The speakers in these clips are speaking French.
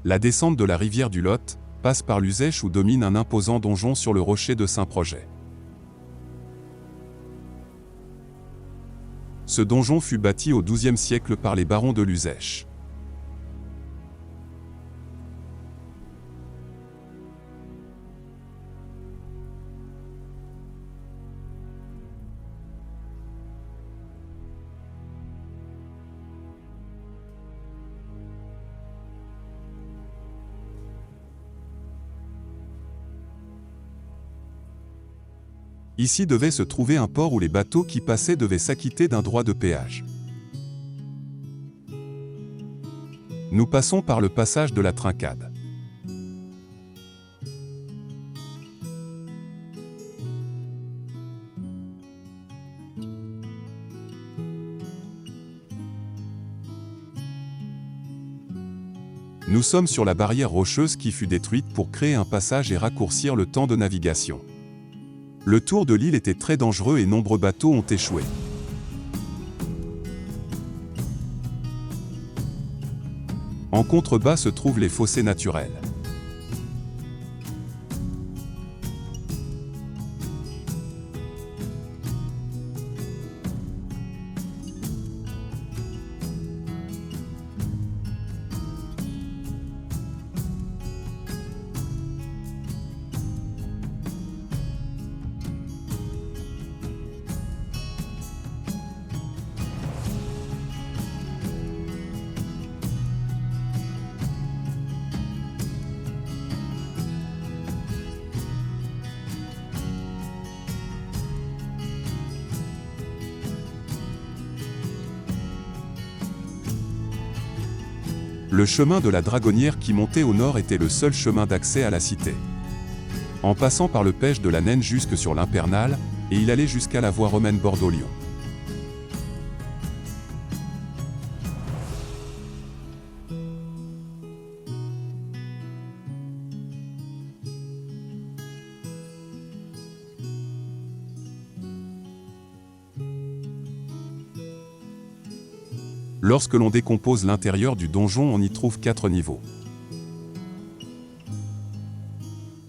La descente de la rivière du Lot passe par l'Uzèche où domine un imposant donjon sur le rocher de Saint-Projet. Ce donjon fut bâti au XIIe siècle par les barons de l'Uzèche. Ici devait se trouver un port où les bateaux qui passaient devaient s'acquitter d'un droit de péage. Nous passons par le passage de la Trincade. Nous sommes sur la barrière rocheuse qui fut détruite pour créer un passage et raccourcir le temps de navigation. Le tour de l'île était très dangereux et nombreux bateaux ont échoué. En contrebas se trouvent les fossés naturels. Le chemin de la Dragonnière qui montait au nord était le seul chemin d'accès à la cité. En passant par le pêche de la Naine jusque sur l'Impernal, et il allait jusqu'à la voie romaine Bordeaux-Lyon. Lorsque l'on décompose l'intérieur du donjon, on y trouve 4 niveaux.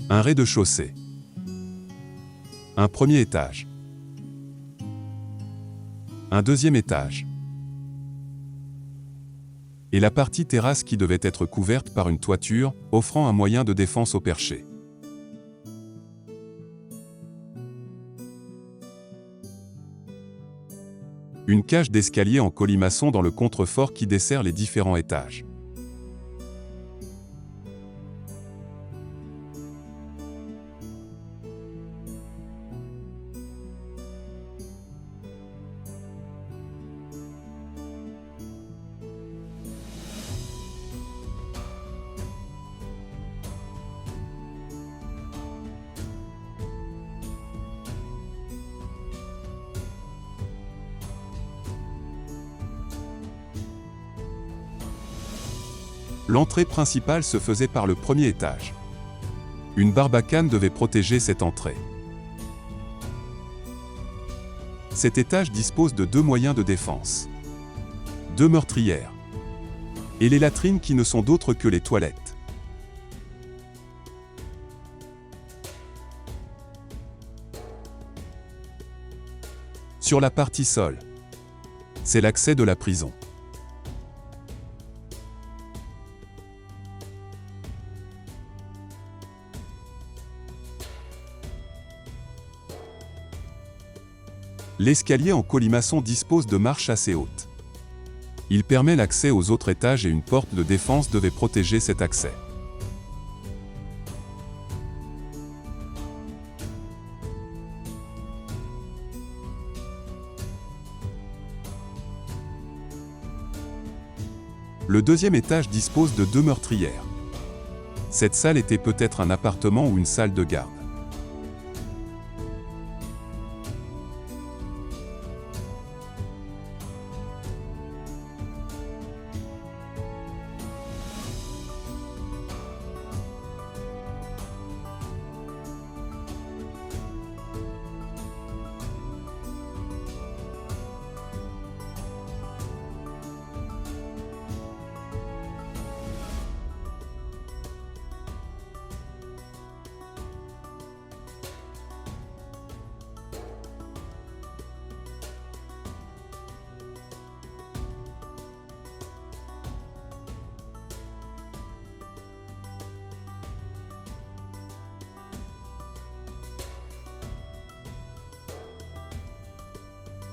Un rez-de-chaussée. Un premier étage. Un deuxième étage. Et la partie terrasse qui devait être couverte par une toiture, offrant un moyen de défense au perché. Une cage d'escalier en colimaçon dans le contrefort qui dessert les différents étages. L'entrée principale se faisait par le premier étage. Une barbacane devait protéger cette entrée. Cet étage dispose de 2 moyens de défense. 2 meurtrières. Et les latrines qui ne sont d'autres que les toilettes. Sur la partie sol, c'est l'accès de la prison. L'escalier en colimaçon dispose de marches assez hautes. Il permet l'accès aux autres étages et une porte de défense devait protéger cet accès. Le deuxième étage dispose de 2 meurtrières. Cette salle était peut-être un appartement ou une salle de garde.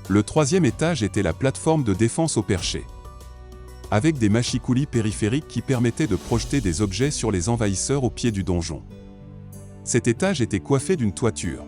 Le troisième étage était la plateforme de défense au perché, avec des machicoulis périphériques qui permettaient de projeter des objets sur les envahisseurs au pied du donjon. Cet étage était coiffé d'une toiture.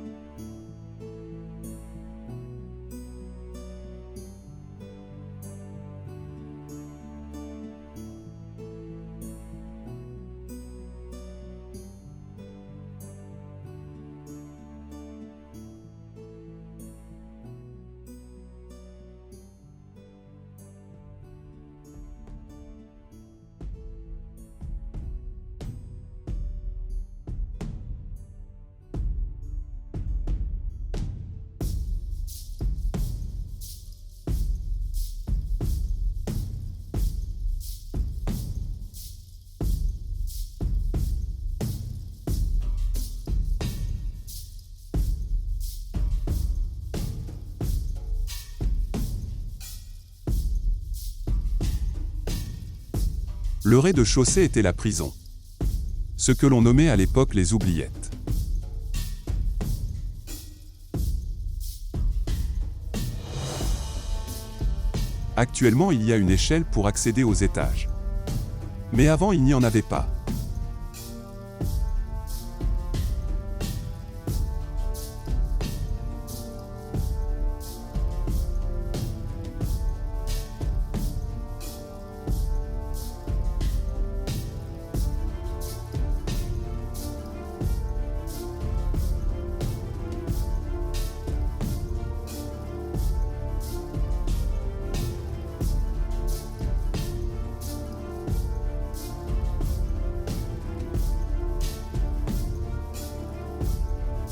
Le rez-de-chaussée était la prison, ce que l'on nommait à l'époque les oubliettes. Actuellement, il y a une échelle pour accéder aux étages. Mais avant, il n'y en avait pas.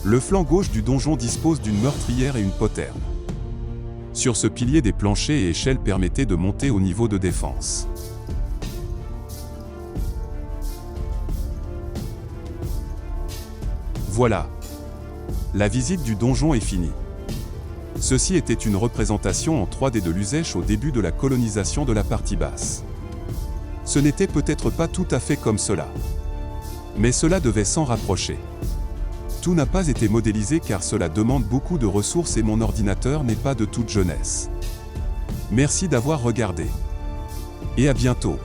Le flanc gauche du donjon dispose d'une meurtrière et une poterne. Sur ce pilier, des planchers et échelles permettaient de monter au niveau de défense. Voilà. La visite du donjon est finie. Ceci était une représentation en 3D de l'Uzèche au début de la colonisation de la partie basse. Ce n'était peut-être pas tout à fait comme cela. Mais cela devait s'en rapprocher. Tout n'a pas été modélisé car cela demande beaucoup de ressources et mon ordinateur n'est pas de toute jeunesse. Merci d'avoir regardé. Et à bientôt.